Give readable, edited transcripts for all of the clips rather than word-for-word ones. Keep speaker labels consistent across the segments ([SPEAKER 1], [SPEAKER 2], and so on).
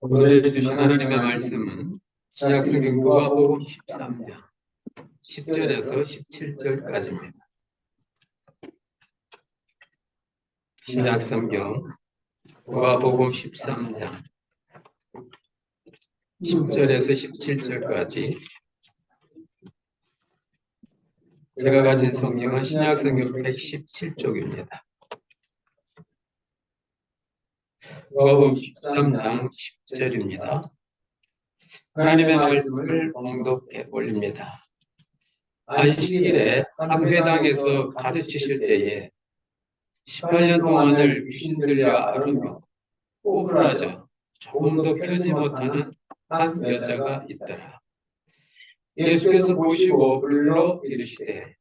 [SPEAKER 1] 오늘 주신 하나님의 말씀은 신약성경 누가복음 13장 10절에서 17절까지입니다. 신약성경 누가복음 13장 10절에서 17절까지. 제가 가진 성경은 신약성경 117쪽입니다. 누가복음 13장 10절입니다. 하나님의 말씀을 봉독해 올립니다. 안식일에 한 회당에서 가르치실 때에 18년 동안을 귀신 들려 앓으며 꼬부라져 조금도 펴지 못하는 한 여자가 있더라. 예수께서 보시고 불러 이르시되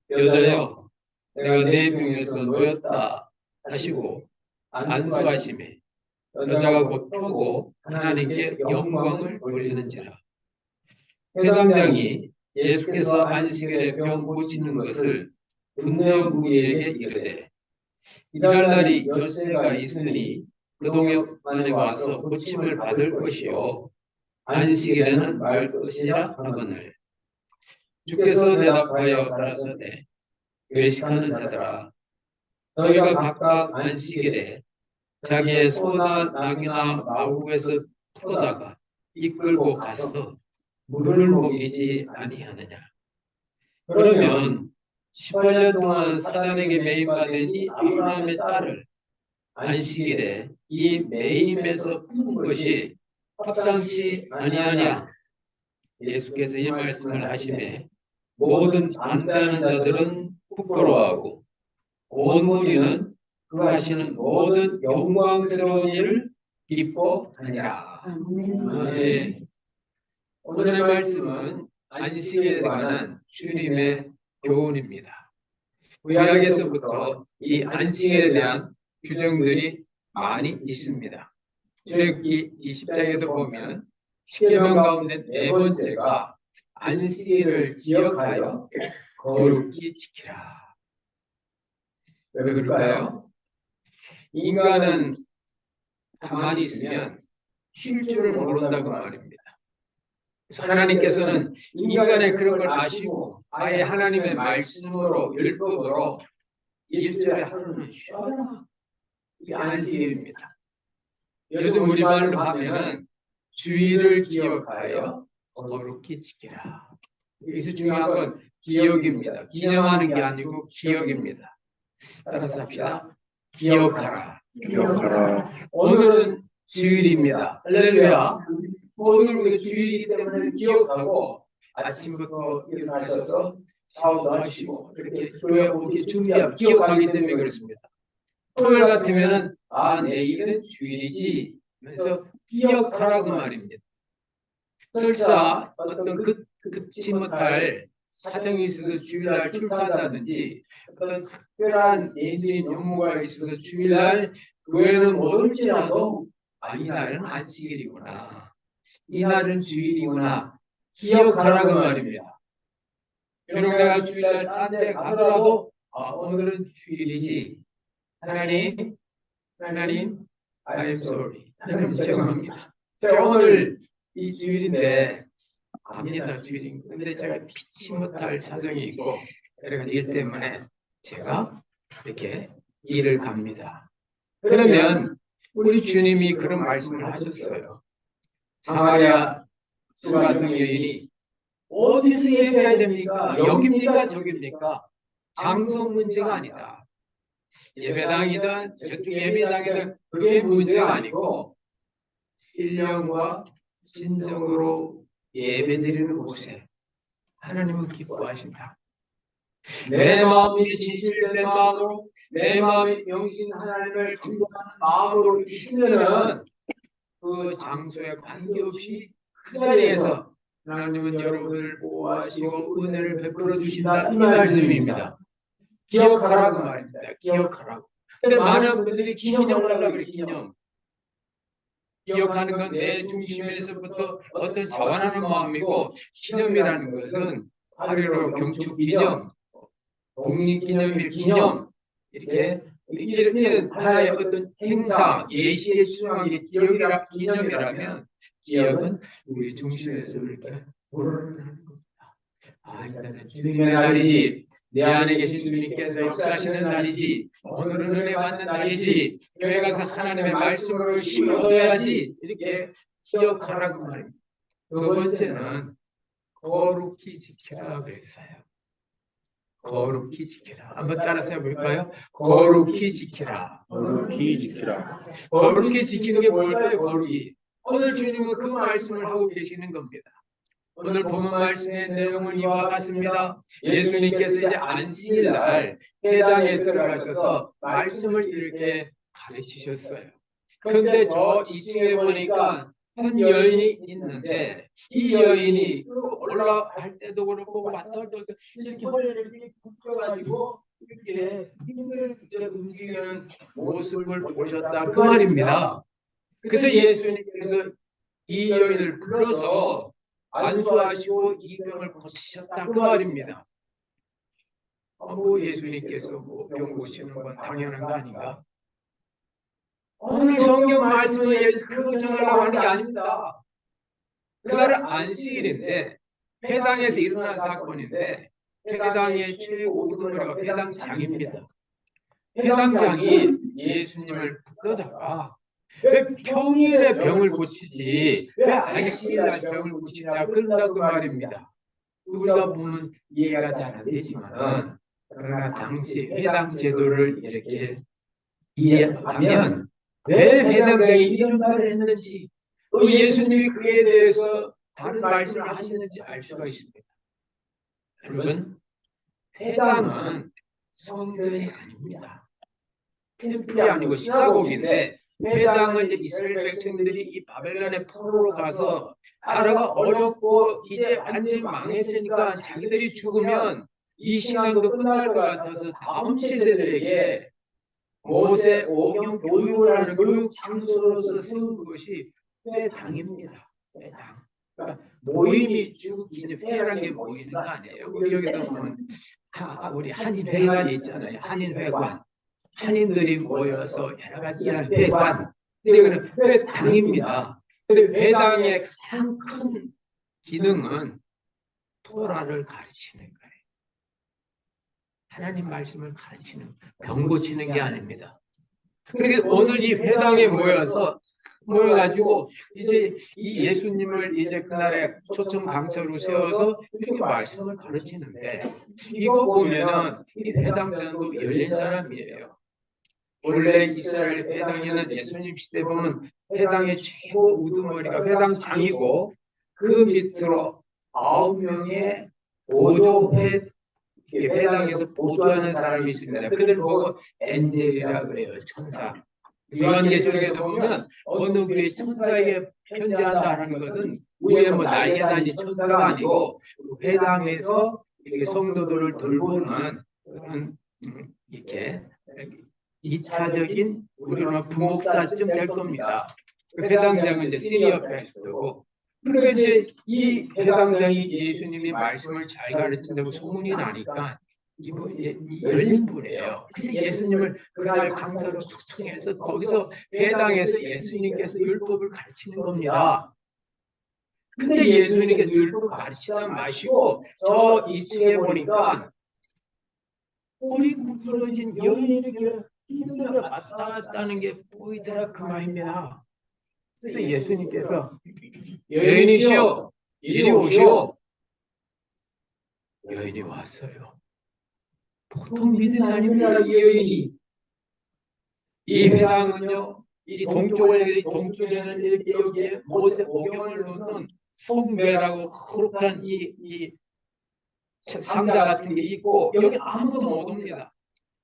[SPEAKER 1] 여자여 내가 네 병에서 놓였다 하시고 안수하시매 여자가 곧 펴고 하나님께 영광을 돌리는지라. 회당장이 예수께서 안식일에 병 고치는 것을 분명 우리에게 이르되 일할 날이 엿새가 있으니 그 동역만에 와서 고침을 받을 것이요 안식일에는 말 것이라 하거늘. 주께서 대답하여 가라사대 외식하는 자들아 너희가 각각 안식일에 자기의 소나 낙이나 마구에서 풀어다가 이끌고 가서 물을 먹이지 아니하느냐. 그러면 18년 동안 사단에게 매임받은 이 아브라함의 딸을 안식일에 이 매임에서 푸는 것이 합당치 아니하냐. 예수께서 이 말씀을 하시매 모든 반대하는 자들은 부끄러워하고 온 무리는 그 하시는 모든 영광스러운 일을 기뻐하니라. 네. 오늘의 말씀은 안식일에 관한 주님의 교훈입니다. 구약에서부터 이 안식일에 대한 규정들이 많이 있습니다. 출애굽기 20장에도 보면 10계명 가운데 네 번째가 안식일을 기억하여 거룩히 지키라. 왜 그럴까요? 인간은 가만히 있으면 쉴 줄을 모른다고 말입니다. 그래서 하나님께서는 인간의 그런 걸 아시고 아예 하나님의 말씀으로 율법으로 일절의 하루는 쉬어라. 이게 안식일입니다. 요즘 우리말로 하면 주의를 기억하여 거룩히 지키라. 여기서 중요한 건 기억입니다. 기념하는 게 아니고 기억입니다. 따라서 합시다. 기억하라.
[SPEAKER 2] 기억하라.
[SPEAKER 1] 오늘은 주일입니다. 할렐루야. 오늘 우리가 주일이기 때문에 기억하고 아침부터 일어나셔서 샤워도 하시고 이렇게 교회 오기 준비하고 기억하기 때문에 그렇습니다. 토요일 같으면은 내일은 주일이지 하면서 기억하라고 말입니다. 설사 어떤 그치 못할 사정이 있어서 주일날 출타한다든지 어떤 특별한 예정인 업무가 있어서 주일날 교회는 못 올지라도 이 날은 안식일이구나, 이 날은 주일이구나 기억하라고 말입니다. 비록 내가 주일날 딴 데 가더라도 오늘은 주일이지. 하나님, I am sorry. 하나님 죄송합니다. 제가 오늘 이 주일인데 압니다. 주일인 근데 제가 피치 못할 사정이 있고 여러 가지 일 때문에 제가 이렇게 일을 갑니다. 그러면 우리 주님이 그런 말씀을 하셨어요. 사마리아 수가성 여인이 어디서 예배해야 됩니까? 여기입니까? 저기입니까? 장소 문제가 아니다. 예배당이든 저쪽 예배당이든 그게 문제가 아니고 신령과 진정으로 예배드리는 곳에 하나님은 기뻐하신다. 내 마음이 진실된 마음으로, 내 마음이 영신 하나님을 감동하는 마음으로 있으면은 그 장소에 관계없이 그 자리에서 하나님은 여러분을 보호하시고 은혜를 베풀어 주신다, 이 말씀입니다. 기억하라고 말입니다. 기억하라고. 근데 많은 분들이 기념을 하려고 그래. 기억하는 건 내 중심에서부터 어떤 자원하는 마음이고, 기념이라는 것은 8.15 경축 기념, 독립기념일 기념, 이렇게 이런 하나의 어떤 행사, 예시에 수용한 게 기념이라면 기억은 우리 중심에서 이렇게 오르는 겁니다. 일단은 주님의 날이지, 내 안에 계신 주님께서 역사하시는 날이지, 오늘은 은혜 받는 날이지, 교회 가서 하나님의 말씀으로 힘을 얻어야지, 이렇게 기억하라고 말입니다. 두 번째는 거룩히 지키라 그랬어요. 거룩히 지키라. 한번 따라서 해볼까요? 거룩히 지키라.
[SPEAKER 2] 거룩히 지키라.
[SPEAKER 1] 거룩히 지키는 게 뭘까요? 거룩이. 오늘 주님은 그 말씀을 하고 계시는 겁니다. 오늘 본문 말씀의 내용은 이와 같습니다. 예수님께서 이제 안식일 날 회당에 들어가셔서 말씀을 이렇게 가르치셨어요. 그런데 저 2층에 보니까 한 여인이 있는데 이 여인이 올라갈 때도 그렇고 왔다 갈 때도 이렇게 허리를 이렇게 굽혀가지고 이렇게 힘들게 움직이는 모습을 보셨다 그 말입니다. 그래서 예수님께서 이 여인을 불러서 안수하시고 이 병을 고치셨다 그 말입니다. 예수님께서 병 고치는 건 당연한 거 아닌가? 오늘 성경 말씀은 그거 전하려고 하는 게 아닙니다. 그날은 안식일인데 회당에서 일어난 사건인데 회당의 최고 우두머리가 회당장입니다. 회당장이 예수님을 불러다가 왜 평일에 병을 고치지 왜 안식일날 병을 고치냐 그런다 그 말입니다. 우리가 보면 이해가 잘 안 되지만 그러나 당시 회당 제도를 이렇게 이해하면 왜 회당장이 이런 말을 했는지 또 예수님이 그에 대해서 다른 말씀을 하시는지 알 수가 있습니다. 여러분, 회당은 성전이 아닙니다. 템플이 아니고 시나고기인데 회당은 이제 이스라엘 백성들이 이 바벨론의 포로로 가서 나라가 어렵고 이제 완전히 망했으니까 자기들이 죽으면 이 신앙도 끝날 것 같아서 다음 세대들에게 모세 오경 교육을 하는 교육 장소로서 세운 것이 회당입니다. 회당. 그러니까 모임이 기념 회라는 게 모이는 거 아니에요. 우리 여기도 보면 우리 한인회관이 있잖아요. 한인회관. 한인들이 모여서 여러 가지 일하는 회관. 이거는 회당입니다. 근데 회당의 가장 큰 기능은 토라를 가르치는 거예요. 하나님 말씀을 가르치는, 병 고치는 게 아닙니다. 그러니까 오늘 이 회당에 모여가지고 이제 이 예수님을 이제 그날에 초청 강사로 세워서 이렇게 말씀을 가르치는데 이거 보면은 이 회당장도 열린 사람이에요. 원래 이스라엘 회당에는 예수님 시대 보면 회당의 최고 우두머리가 회당장이고 그 밑으로 9명의 회당에서 보조하는 사람이 있습니다. 그들 보고 엔젤이라 그래요. 천사. 요한계시록에도 보면 어느 교회 천사에게 편지한다라는 것은 위에 날개 달린 천사가 아니고 회당에서 이렇게 성도들을 돌보는 그런 이렇게 2차적인 우리는 부목사쯤 될 겁니다. 회당장은 이제 시니어 패스터고 그러니까 이제 이 회당장이 예수님이 말씀을 잘 가르친다고 소문이 나니까 이분이 열린 분이에요. 그래서 예수님을 그날 강사로 초청해서 거기서 회당에서 예수님께서 율법을 가르치는 겁니다. 근데 예수님께서 율법을 가르치다 마시고 저 2층에 보니까 머리 구부러진 여인에게 힘들어 왔다 갔다는 게 보이더라 그 말입니다. 그래서 예수님께서 여인이시여 이리 오시오. 여인이 왔어요. 보통 믿음이 아닙니다. 이 여인이. 이 회당은요, 이 동쪽에는 이렇게 여기에 모세 오경을 놓는 성배라고 거룩한 이 상자 같은 게 있고 여기 아무도 못 옵니다.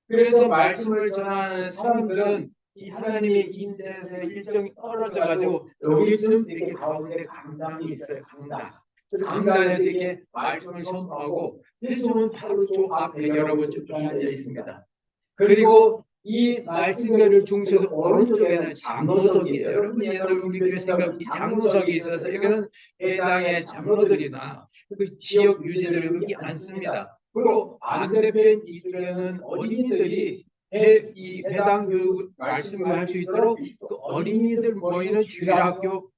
[SPEAKER 1] 그래서 말씀을 전하는 사람들은 이 하나님의 임재에서 일정이 떨어져가지고 여기쯤 이렇게 가운데 강당이 있어요. 강당. 그래서 강단에서 이렇게 말씀을 선포하고 회중은 바로 저 앞에 여러분 쭉 앉아 있습니다. 그리고 이 말씀들을 중심에서 오른쪽에는 장로석이에요. 여러분 옛날 우리 교회 생각 이 장로석이 있어서 여기는 회당의 장로들이나 그 지역 유지들이 여기 앉습니다. 그리고 반대편 이쪽에는 어린이들이 이 해당 교육 말씀을 할 수 있도록 그 어린이들 모이는 주일학교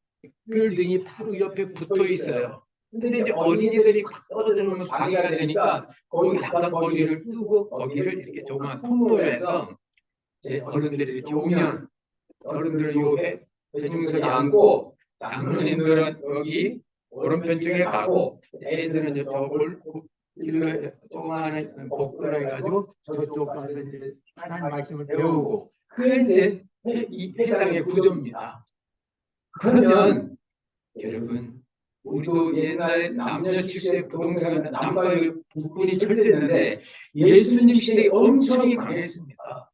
[SPEAKER 1] 빌딩이 바로 옆에 붙어 있어요. 근데 이제 어린이들이 막 떠들면 방해가 되니까 거기 약간 거리를 두고 거기를 이렇게 조그만 통로를 해서 이제 어른들이 이렇게 오면 어른들은 요 대중석에 앉고 장로님들은 여기 오른편 쪽에 가고 애들은 이제 저 길로 조그마한 복도로 해가지고 저쪽 가서 이제 하나님 말씀을 배우고 그게 이제 이 회당의 구조입니다. 그러면 여러분 우리도 옛날에 남녀 칠세 부동산 남과 북분이 철저했는데 예수님 시대에 엄청 강했습니다.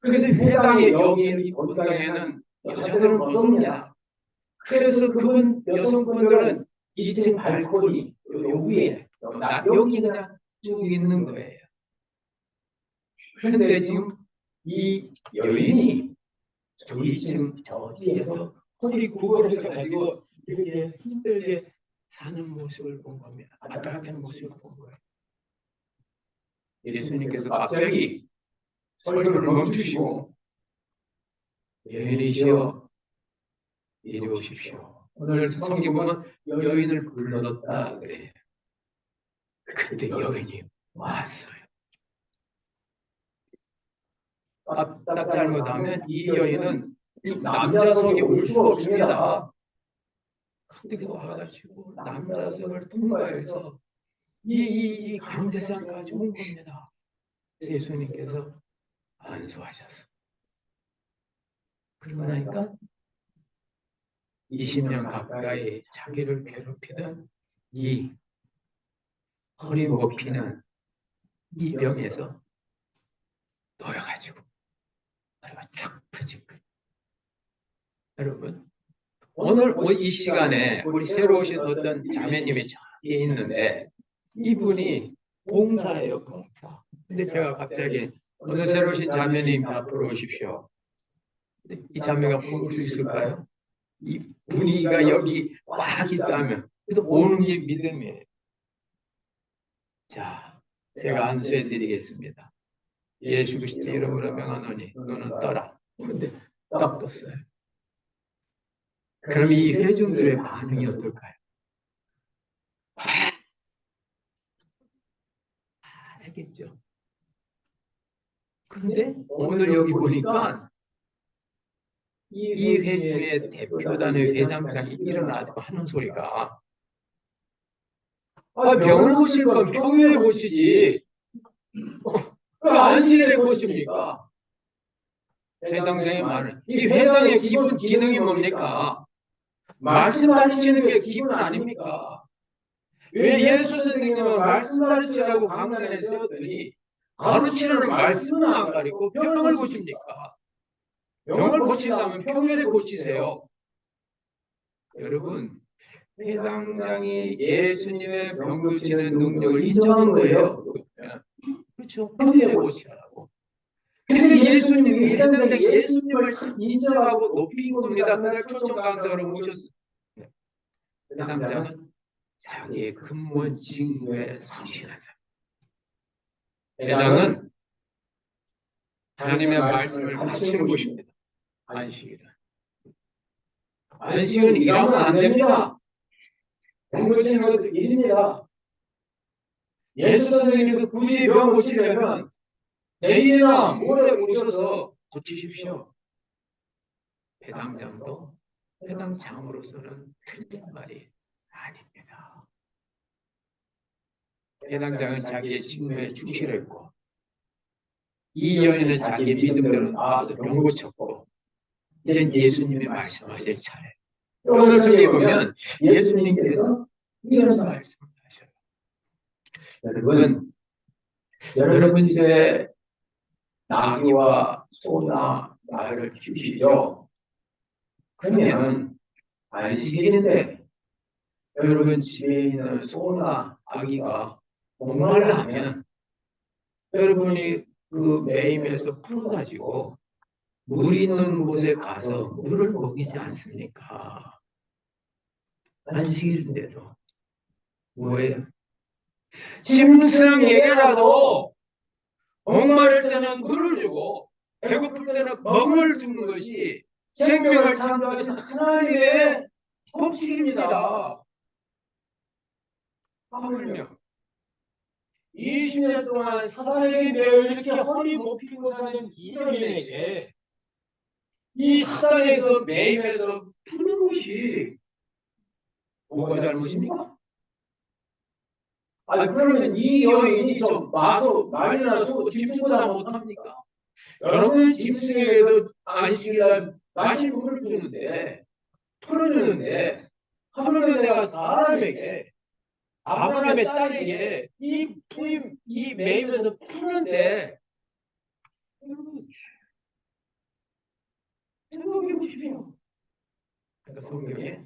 [SPEAKER 1] 그래서 회당에 여기 본당에는 여자들은 못 옵니다. 그래서 그분 여성분들은 2층 발코니 요 위에 여기 그냥 쭉 있는 거예요. 그런데 지금 이 여인이 저 2층 저 뒤에서 허리 구부러져 가지고 이렇게 힘들게 사는 모습을 본 겁니다. 안타까운 모습을 본 거예요. 예수님께서 갑자기 설교를 멈추시고 여인이시여 이리 오십시오. 오늘 성경 보면 여인을 불렀다 그래요. 근데 여인이 왔어요. 딱 잘못하면 이 여인은 이 남자석에 올 수가 없습니다. 근데 와가지고 남자석을 통과해서 이 강대상까지 온 겁니다. 예수님께서 안수하셨어요. 그러고 나니까 20년 가까이 자기를 괴롭히던 이 허리 못 피는 이 병에서 놓여가지고 허리가 쫙 펴진 거예요. 여러분 오늘 이 시간에 우리 새로 오신 어떤 자매님이 저기 있는데 이분이 봉사예요, 봉사. 근데 제가 갑자기 오늘 새로 오신 자매님 앞으로 오십시오. 이 자매가 볼 수 있을까요? 이 분위기가 여기 꽉 있다면 그래서 오는 게 믿음이에요. 자, 제가 안수해 드리겠습니다. 예수 그리스도 이름으로 명하노니 너는 떠라. 근데 딱 떴어요. 그럼 이 회중들의 반응이 어떨까요? 알겠죠. 그런데 오늘 여기 보니까 이 회중의 대표단의 회장장이 일어나고 하는 소리가 병을 고칠 건 평일에 고치지 왜 안식일에 고칩니까? 회장장의 말은 이 회장의 기본 기능이 뭡니까? 말씀 가르치는 게 기본 아닙니까? 왜 예수 선생님은 말씀 가르치라고 강단에 세웠더니 가르치는 말씀은 안 가르치고 병을 고칩니까? 병을 고치려면 평일에 고치세요. 여러분 회장장이 예수님의 병 고치는 능력을 인정한 거예요. 그렇죠. 평일에 고치라고. 그런데 예수님이 해야 되는데 예수님을 인정하고 높인 겁니다. 그날 초청 강사로 모셨어요. 회장장은 자기의 근무원 직무에 성실한 사람. 회장은 하나님의 말씀을 가르치는 것입니다. 안식일은. 안식일은 일하면 안 됩니다. 병 고치는 것도 일입니다. 예수 선생님이 그 굳이 병 고치려면 내일이나 모레 오셔서 고치십시오. 회당장도 회당장으로서는 틀린 말이 아닙니다. 회당장은 자기의 직무에 충실했고 이 여인은 자기의 믿음대로 나와서 병 고쳤고 이젠 예수님이 말씀하실 차례. 오늘 성경에 보면 예수님께서 이런 말씀을 하셔요. 여러분 집에 나귀와 소나 말을 키우시죠? 그러면 안식일인데 여러분 집에 있는 소나 아기가 목말라 하면 여러분이 그 매임에서 풀어가지고 물 있는 곳에 가서 물을 먹이지 않습니까? 안식일인데도 뭐예요? 짐승에게라도 목마를 때는 물을 주고 배고플 때는 먹을 주는 것이 생명을 창조하신 하나님의 법칙입니다. 하물며 20년 동안 사단에게 매여 이렇게 허리 못 펴고 사는 이념인에게 이 사단에서 매임해서 푸는 것이 뭐가 잘못입니까? 아니 그러면 이 여인이 좀 마소 난리 나서 짐승보다 못합니까? 여러분 짐승에게도 안식일날 마실 물을 주는데 풀어주는데 하물며 내가 사람에게 아브라함의 딸에게 이 부임 이 매임에서 푸는데 여러분 생각해 보십시오. 그러니까 성경에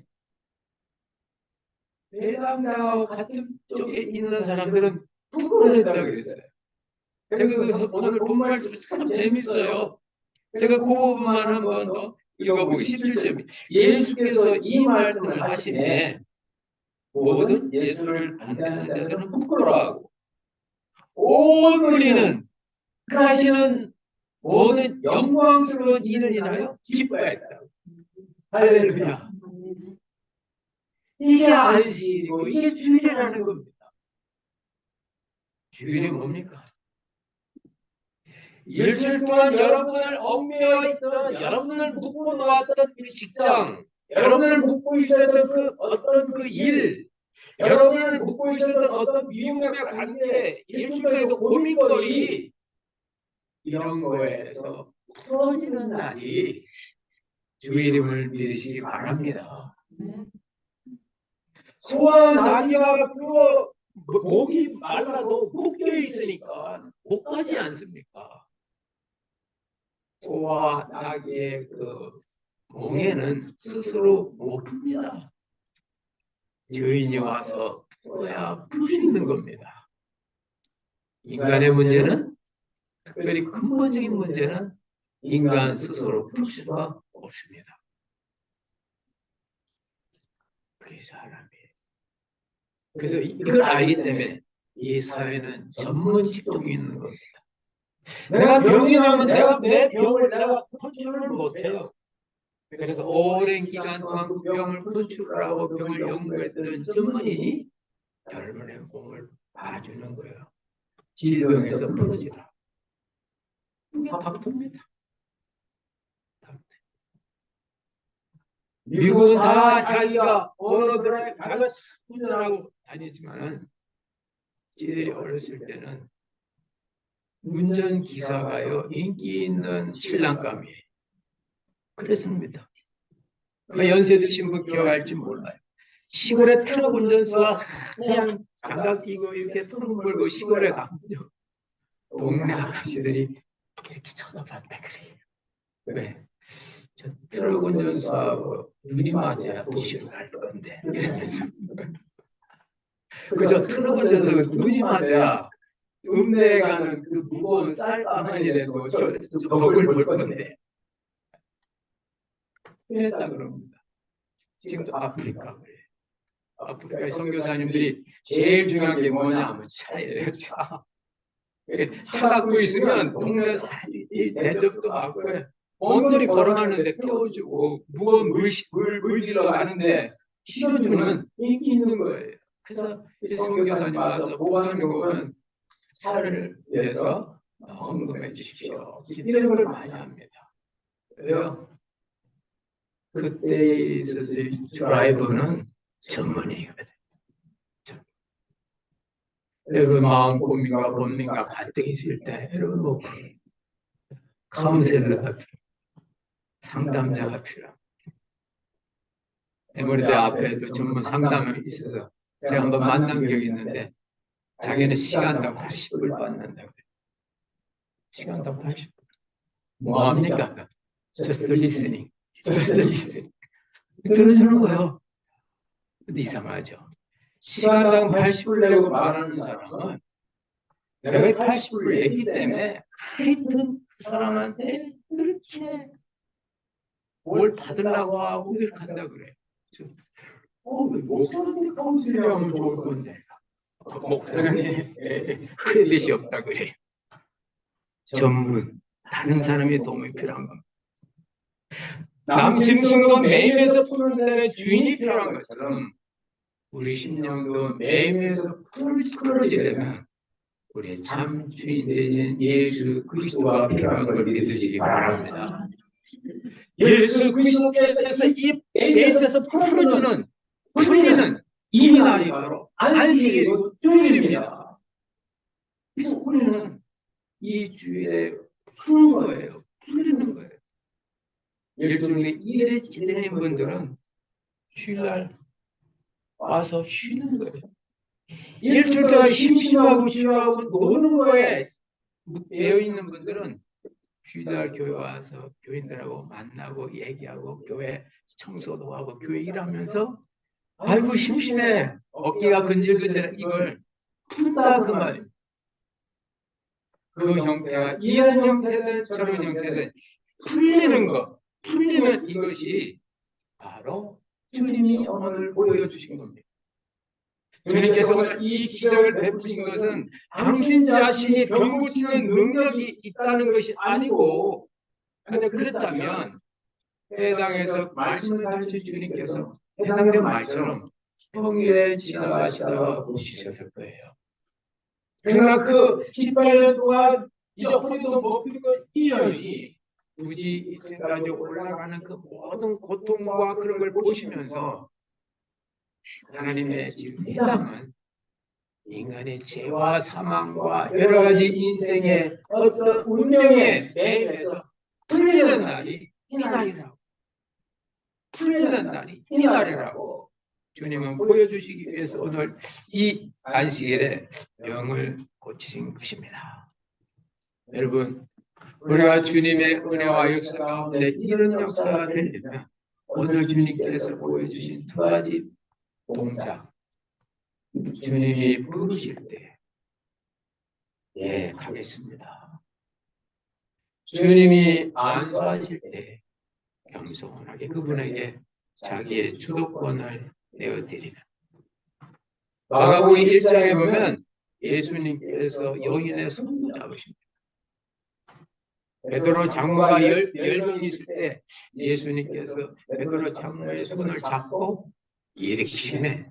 [SPEAKER 1] 내담자와 같은 쪽에 있는 사람들은 부끄러졌다 그랬어요. 제가 그래서 오늘 본 말씀 참 재밌어요. 제가 그 부분만 한 번 더 읽어보기 17절. 예수께서 이 말씀을 하시네 모든 예수를 반대하는 자들은 부끄러워하고 온 우리는 그 하시는 모든 영광스러운 일을 인하여 기뻐했다. 할렐루야. 이게 안식이고 이게 주일이라는 겁니다. 주일이 뭡니까? 일주일 동안 여러분을 얽매여 있던 여러분을 묶고 놓았던 그 직장, 여러분을 묶고 있었던 그 어떤 그 일, 여러분을 묶고 있었던 어떤 미움의 관계, 일주일에도 고민거리 이런 거에서 풀어지는 날이 주일임을 믿으시기 바랍니다. 소와 나귀가 그거 목이 말라도 묶여 있으니까 못 가지 않습니까? 소와 나귀의 그 몽에는 스스로 못 풉니다. 주인이 와서 풀어야 풀 수 있는 겁니다. 인간의 문제는 특별히 근본적인 문제는 인간 스스로 풀 수가 없습니다. 그게 사람이에요. 그래서 이걸 알기 때문에 이 사회는 전문 직종이 있는 겁니다. 내가 병이 나면 내가 내 병을 내가 컨트롤을 못해요. 그래서 오랜 기간 동안 그 병을 컨트롤하고 병을 연구했던 전문인이 여러분의 몸을 봐주는 거예요. 질병에서 풀어지라. 이게 닥터입니다. 미국은 다 자기가 언어들을 자기가 운전하고 다니지만은 쟤들이 어렸을 때는 운전기사가요 인기 있는 신랑감이에요. 그랬습니다. 연세 드신 분 기억할지 몰라요. 시골에 트럭 운전수가 그냥 장갑 끼고 이렇게 트럭 몰고 시골에 가면요 동네 아가씨들이 이렇게 쳐다봤다 그래요. 왜? 저 트럭 운전수하고 눈이 맞아야 도시로 갈 건데 이러면서 그저 트럭 운전수가 눈이 맞아야 읍내에 가는 그 무거운 쌀가마니라도 저 덕을 볼 건데 그랬다 그럽니다. 지금도 아프리카 그래요. 아프리카의 선교사님들이 제일 중요한 게 뭐냐 하면 차예요. 차 갖고 있으면 동네에서 대접도 받고 온들이 걸어가는데 태워주고 무거운 물 길러 가는데 실어주는 인기 있는 거예요. 그래서 이 선교사님 와서 보고하는 거 보면 차를 위해서 헌금해 주십시오. 이런 걸 많이 합니다. 왜요? 그때 있어서 드라이버는 전문이거든. 여러분 마음 고민과 본민과 갈등이 있을 때 여러분 뭐 카운셀러가 필요, 상담자가 필요. 에머리대 앞에도 전문 상담이 있어서 제가 한번 만난 적이 있는데 자기는 시간당 80불 받는다고. 시간당 80불. 뭐합니까? Just listening. Just listening. 들어주는 거예요. 근데 이상하죠. 시간당 80불 내고 말하는 사람은 내가 80불 내기 때문에 하여튼 그 사람한테 그렇게 뭘 받으려고 하고 그렇게 한다 그래요. 목사한테 카운슬링 하면 좋을 건데 목사님 크레딧이 없다 그래요. 전문, 다른 사람의 도움이 필요한 겁니다. 남짐승도 매임에서 풀을 내는 주인이 필요한 것처럼 우리 심령도 매임에서 풀어지려면 우리의 참 주인 되신 예수 그리스도가 필요한 걸 믿으시기 바랍니다. 예수 그리스도께서 이 매임에서 풀어주는, 풀리는 이 날이 바로 안식일이고 주일입니다. 그래서 우리는 이 주일에 푸는 거예요. 풀리는 거예요. 일종의 일에 지내는 분들은 주일날 와서 쉬는 거예요. 일주일 동안 심심하고 지루하고 노는 거에 매여 있는 분들은 주일날 교회 와서 교인들하고 만나고 얘기하고 교회 청소도 하고 교회 일하면서 아이고 심심해 어깨가 근질근질해 이걸 푼다 그 말입니다. 그 형태가 이런 형태든 저런 형태든 풀리는 것, 풀리는 이것이 바로 주님이 오늘 보여주신 겁니다. 주님께서 오늘 이 기적을 베푸신 것은 당신 자신이 병 고치는 능력이 있다는 것이 아니고, 그런데 그렇다면 해당에서 말씀을 가르쳐 주님께서 해당된 말처럼 평일에 지나가시다가 보시셨을 거예요. 그러나 그 18년 동안 이제 허리도 못 펴고 이 여인이 굳이 2층까지 올라가는 그 모든 고통과 그런 걸 보시면서 하나님의 지금 이 땅은 인간의 죄와 사망과 여러 가지 인생의 어떤 운명의 매임에서 풀리는 날이 이 날이라고, 풀리는 날이 이 날이라고 주님은 보여주시기 위해서 오늘 이 안식일에 병을 고치신 것입니다. 여러분, 우리가 주님의 은혜와 역사 가운데 이런 역사가 되려면 오늘 주님께서 보여주신 두 가지 동작, 주님이 부르실 때 예, 가겠습니다. 주님이 안수하실 때 겸손하게 그분에게 자기의 주도권을 내어드리는. 마가복음 1장에 보면 예수님께서 여인의 손을 잡으십니다. 베드로 장로가 10명 있을 때 예수님께서 베드로 장로의 손을 잡고 일으키심에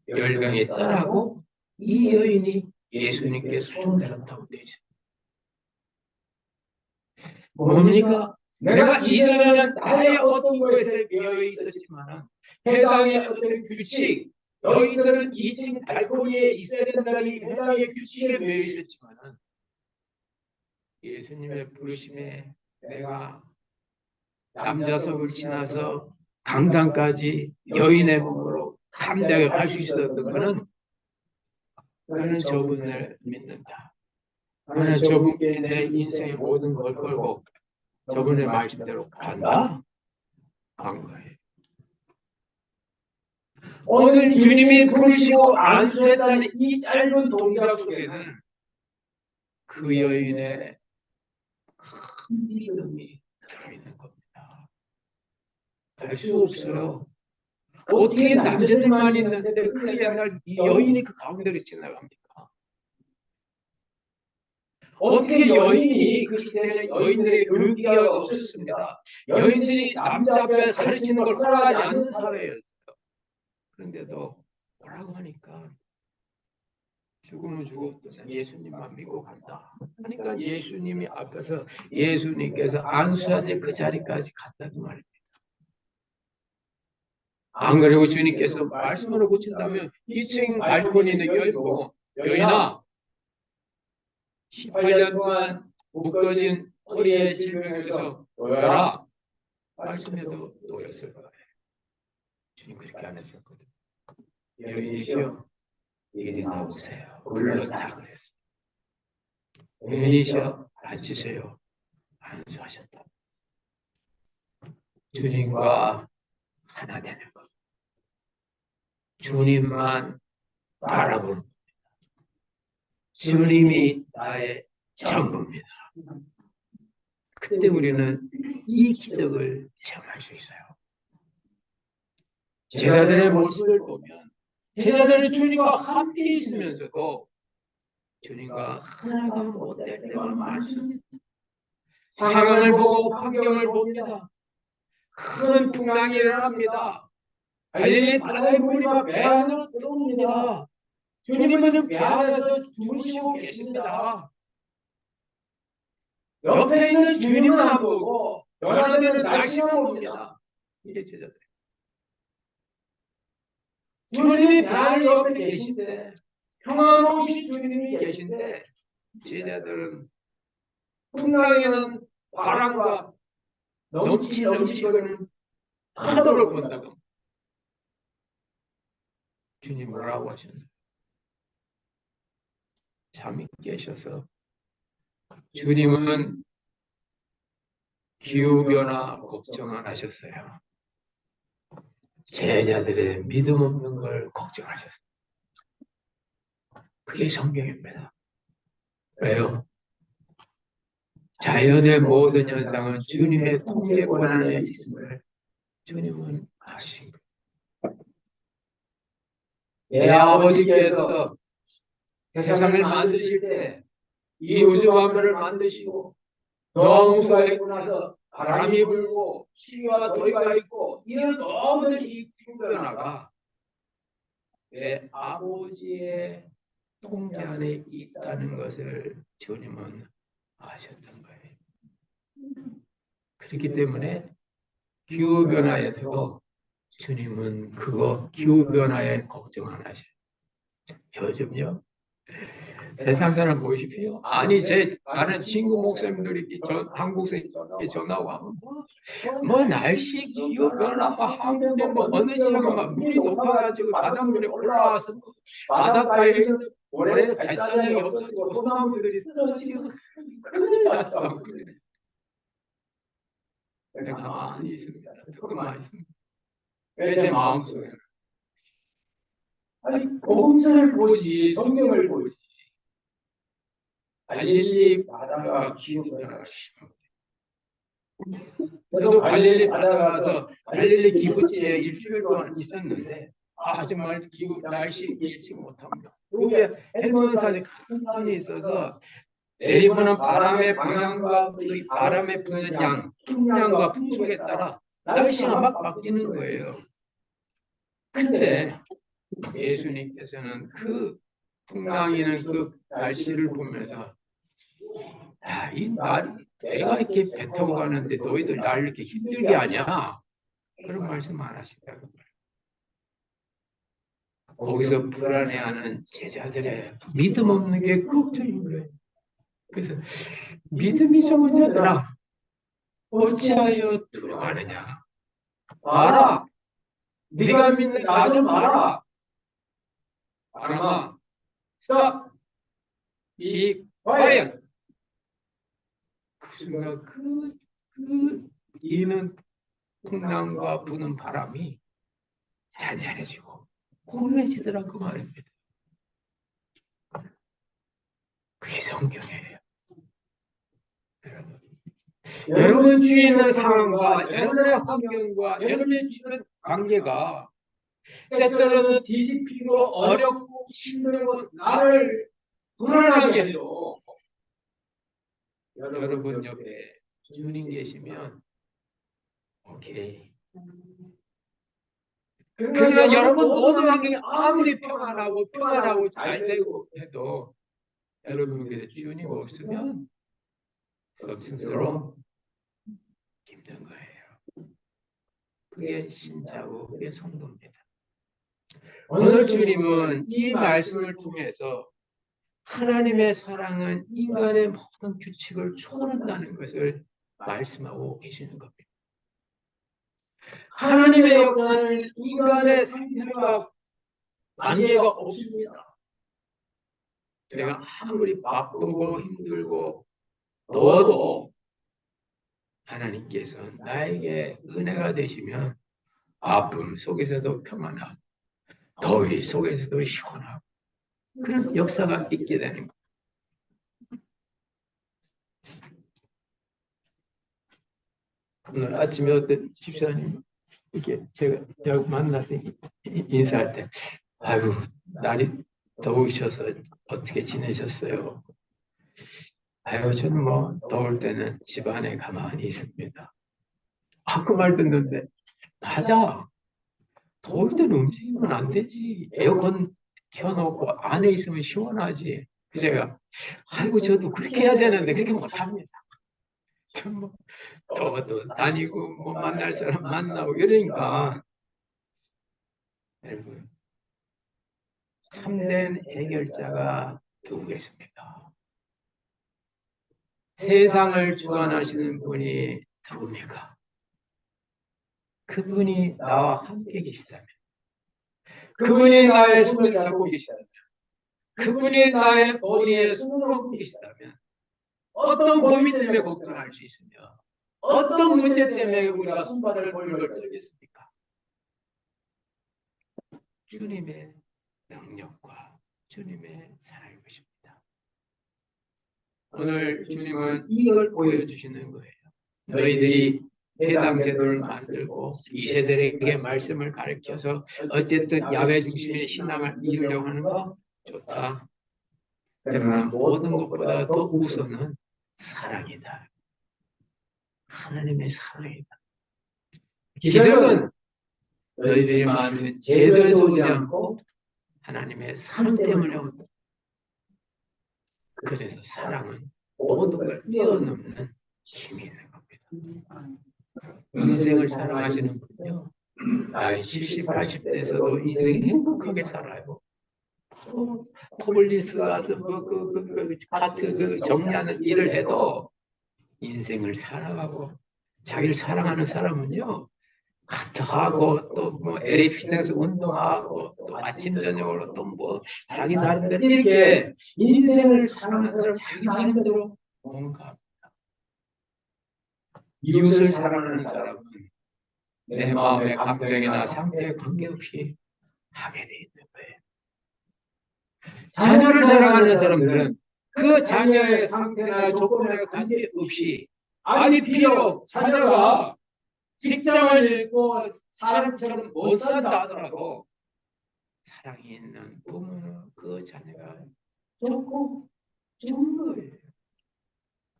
[SPEAKER 1] 10명이 떠나고 이 여인이 예수님께 수종들었다고 되어 있습니다. 뭡니까? 내가 이전에는 나의 어떤 것에 매여 있었지만 해당의 어떤 규칙, 너희들은 2층 발코니에 있어야 된다는 해당의 규칙에 매여 있었지만 예수님의 부르심에 내가 남자석을 지나서 강당까지 여인의 몸으로 담대하게 갈 수 있었던 것은 나는 저분을 믿는다. 나는 저분께 내 인생의 모든 걸 걸고 저분의 말씀대로 간다. 간 거예요. 오늘 주님이 부르시고 안수했다는 이 짧은 동작 속에는 그 여인의 큰 믿음이 들어있는 겁니다. 알 수 없어요. 어떻게 남자들만 있는데 그 옛날 이 여인이 그 가운데로 지나갑니까? 어떻게 여인이 그 시대에는 여인들의 교육기가 없었습니다. 여인들이 남자 앞에 가르치는 걸 허락하지 않는 사회였어요. 그런데도 뭐라고 하니까 죽으면 죽어도 예수님만 믿고 간다. 그러니까 예수님이 앞에서 예수님께서 안수하실 그 자리까지 갔다고 말입니다. 안 그리고 주님께서 말씀으로 고친다면 2층 발코니는 열고 여인아 18년 동안 묶어진 허리의 질병에서 놓여라. 말씀에도 놓였을 거예요. 주님 그렇게 안 하셨거든요. 여인이시여 이리 나오세요. 불렀다 그랬어요. 여인이시여 앉으세요. 안수하셨다. 주님과 하나 되는 것. 주님만 바라보는 겁니다. 주님이 나의 전부입니다. 그때 우리는 이 기적을 체험할 수 있어요. 제자들의 모습을 보면 제자들은 주님과 함께 있으면서도 주님과 하나가 못될 때가 많습니다. 상황을 보고 환경을 봅니다. 큰 풍랑이 일어납니다. 갈릴리 바다의 물이 막 배 안으로 들어옵니다. 주님은 배 안에서 주무시고 계십니다. 옆에 있는 주님은 안 보고 변화되는 날씨만 봅니다. 이게 제자들. 주님이 배 안에 옆에 계신데, 평화로우신 주님이 계신데, 제자들은 풍랑에는 바람과 넘치는 파도를 본다고. 주님 뭐라고 하셨나요? 잠이 깨셔서 주님은 기후변화 걱정 안 하셨어요. 제자들의 믿음 없는 걸 걱정하셨어요. 그게 성경입니다. 왜요? 자연의 모든 현상은 주님의 통제 권한에 있음을 주님은 아신 거예요. 내 아버지께서 세상을 만드실 때 이 우주 만물을 만드시고 노홍수가 있고 나서 바람이 불고 시기와 더위가 있고 이런 모든 이 기후변화가 내 아버지의 통제 안에 있다는 것을 주님은 아셨던 거예요. 그렇기 때문에 기후변화에서도 주님은 그거 기후변화에 걱정 안 하셔요. 요즘요 세상 사람 보십시오. 아니 제 아는 친구 목사님들이 한국에서 전화하고 하면 뭐 날씨 기후 변화 뭐 한국에 뭐 어느 지역은 막 물이 높아가지고 바닷물이 올라와서 바닷가에 있는 모래 발사장이 없어지고 소나무들이 쓰러지고 큰일 났다고 그래. 내가 가만히 있습니다. 듣고만 있습니다. 왜 제 마음속에 아니 복음서를 보지 성경을 보지. 갈릴리 바다가 기후변화가 심합니다. 저도 갈릴리 바다 가서 갈릴리 기부지에 일주일 동안 있었는데 정말 기후 날씨 예측 못합니다. 여기에 헬몬산에 큰 산이 있어서 내리부는 바람의 방향과 그 바람에 부는 양, 풍량과 풍속에 따라 날씨가 막 바뀌는 거예요. 근데 예수님께서는 그 풍랑이는 그 날씨를 보면서 이 날이 내가 이렇게 배 타고 가는데 너희들 날 이렇게 힘들게 하냐? 그런 말씀 안 하신다고 말이에요. 거기서 불안해하는 제자들의 믿음 없는 게 걱정인 거예요. 그래서 믿음이 적은 자들아 어찌하여 두려워하느냐? 봐라, 네가 믿는 나 좀 봐라. 바람아, stop, be quiet. 그 순간 이는 풍랑과 부는 바람이 잔잔해지고 고요해지더라고 말입니다. 그게 성경이에요. 여러분 주위에 있는 상황과 여러분의 환경과 여러분의 주변 관계가 때때로는 뒤집히고 어렵고 힘들고 나를 불안하게 해도 여러분 옆에 주님 계시면 오케이. 그러니까 여러분 모든 환경이 아무리 평안하고 잘 되고 해도 여러분에게 주님 없으면 스스로 힘든 거예요. 그게 신자고 그게 성도입니다. 오늘 주님은 이 말씀을 통해서 하나님의 사랑은 인간의 모든 규칙을 초월한다는 것을 말씀하고 계시는 겁니다. 하나님의 역사는 인간의 상태와 관계가 없습니다. 내가 아무리 바쁘고 힘들고 더워도 하나님께서 나에게 은혜가 되시면 아픔 속에서도 평안하고 더위 속에서도 시원하고 그런 역사가 있게 되는 거예요. 오늘 아침에 어떤 집사님 이렇게 제가 만나서 인사할 때 아이고 날이 더우셔서 어떻게 지내셨어요? 아유, 저는 뭐 더울 때는 집 안에 가만히 있습니다. 그 말 듣는데 맞아. 더울 때는 움직이면 안 되지. 에어컨 켜놓고 안에 있으면 시원하지. 그 제가 아이고 저도 그렇게 해야 되는데 그렇게 못합니다. 전뭐 더워도 다니고 뭐 만날 사람 만나고 이러니까 여러분 참된 해결자가 누구겠습니까? 세상을 주관하시는 분이 누굽니까? 그분이 나와 함께 계시다면, 그분이 나의 손을 잡고 계시다면, 그분이 나의 머리에 손을 얹고 계시다면 어떤 고민 때문에 걱정할 수 있으며 어떤 문제 때문에 우리가 손발을 벌벌 떨겠습니까? 주님의 능력과 주님의 사랑인 것입니다. 오늘 주님은 이걸 보여주시는 거예요. 너희들이 해당 제도를 만들고 이 세대에게 말씀을 가르쳐서 어쨌든 야훼 중심의 신앙을 이루려고 하는 거 좋다. 그러나 모든 것보다 더 우선은 사랑이다. 하나님의 사랑이다. 기적은 너희들이 만든 제도에서 오지 않고 하나님의 사랑 때문에 온다. 그래서 사랑은 모든 걸 뛰어넘는 힘이 있는 겁니다. 인생을 살아가시는 분요, 나이 70, 80대에서도 인생 행복하게 살아요. 포블리스 가서 카트 정리하는 일을 해도 인생을 살아가고 자기를 사랑하는 사람은요, 카트하고 또 뭐 LA 피트니스 운동하고 또 아침 저녁으로 또 뭐 자기 나름대로 이렇게 인생을 사랑하는 사람 자기 나름대로 뭔가 이웃을 사랑하는 사람은 내 마음의 감정이나 상태에 관계없이 하게 돼 있는 거예요. 자녀를 사랑하는 사람들은 그 자녀의 상태나 조건에 관계없이 아니 비록 자녀가 직장을 잃고 사람처럼 못 산다 하더라도 사랑이 있는 부모는 그 자녀가 좋고 좋은 거예요.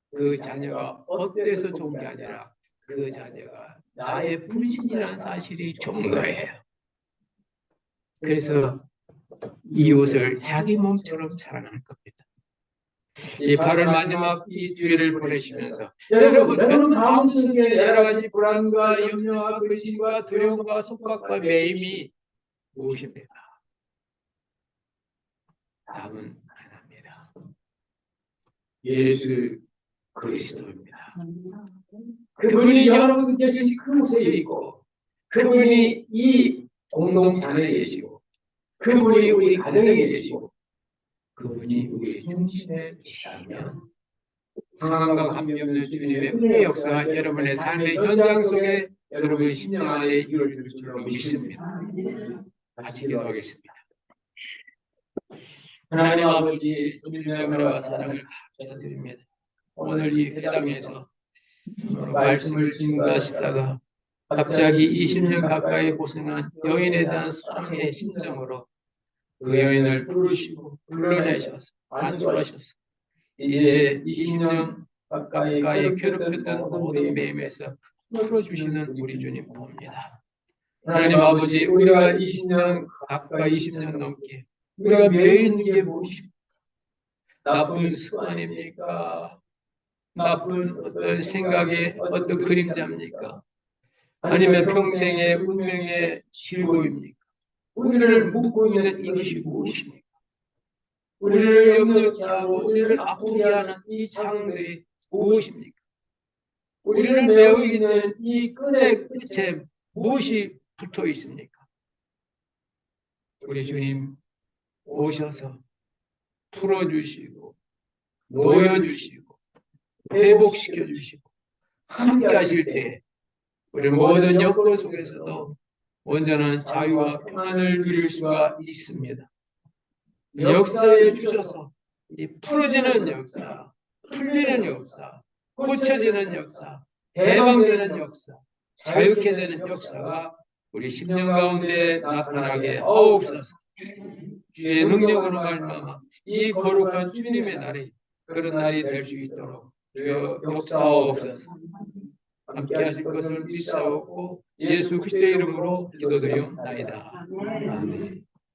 [SPEAKER 1] 그 자녀가 어때서 좋은 게 아니라 그 자녀가 나의 분신이라는 사실이 좋은 거예요. 그래서 이웃을 자기 몸처럼 사랑하는 겁니다. 이 8월 마지막 이 주일을 보내시면서 여러분 다음 순간에 여러 가지 불안과 염려와 근심과 두려움과 속박과 매임이 무엇입니까? 답은 하나입니다. 예수 그리스도입니다. 그분이 여러분 계신 그곳에 있고 그분이 이 공동체에 계시고 그분이 우리 가정에 계시고 그분이 우리 중심에 계시다면 상황과 관계없는 주님의 은혜 역사가 여러분의 삶의 현장 속에 여러분의 심령 안에 이루어질 줄로 믿습니다. 같이 기도하겠습니다. 하나님 아버지, 주님의 은혜와 사랑을 감사드립니다. 오늘 이 회당에서 말씀을 증거하시다가 갑자기 20년 가까이 고생한 여인에 대한 사랑의 심정으로 그 여인을 부르시고 불러내셔서 안수하셔서 이제 20년 가까이 괴롭혔던 모든 매임에서 풀어주시는 우리 주님 봅니다. 하나님 아버지, 우리가 20년 가까이 20년 넘게 우리가 매이는 게 무엇입니까? 나쁜 습관입니까? 나쁜 어떤 생각의 어떤 그림자입니까? 아니면 평생의 운명의 실고입니까? 우리를 묶고 있는 이것이 무엇입니까? 우리를 염려케 하고 우리를 아프게 하는 이 창들이 무엇입니까? 우리를 메고 있는 이 끈의 끝에 무엇이 붙어 있습니까? 우리 주님 오셔서 풀어주시고 놓여주시고 회복시켜주시고 함께 하실 때 우리 모든 여건 속에서도 온전한 자유와 평안을 누릴 수가 있습니다. 역사에 주셔서 이 풀어지는 역사, 풀리는 역사, 고쳐지는 역사, 해방되는 역사, 자유케 되는 역사가 우리 10년 가운데 나타나게 하옵소서. 주의 능력으로 말미암아 이 거룩한 주님의 날이 그런 날이 될 수 있도록 주여 역사하옵소서. 함께 하실 것을 믿사옵고 예수 그리스도의 이름으로 기도드리옵나이다. 아멘.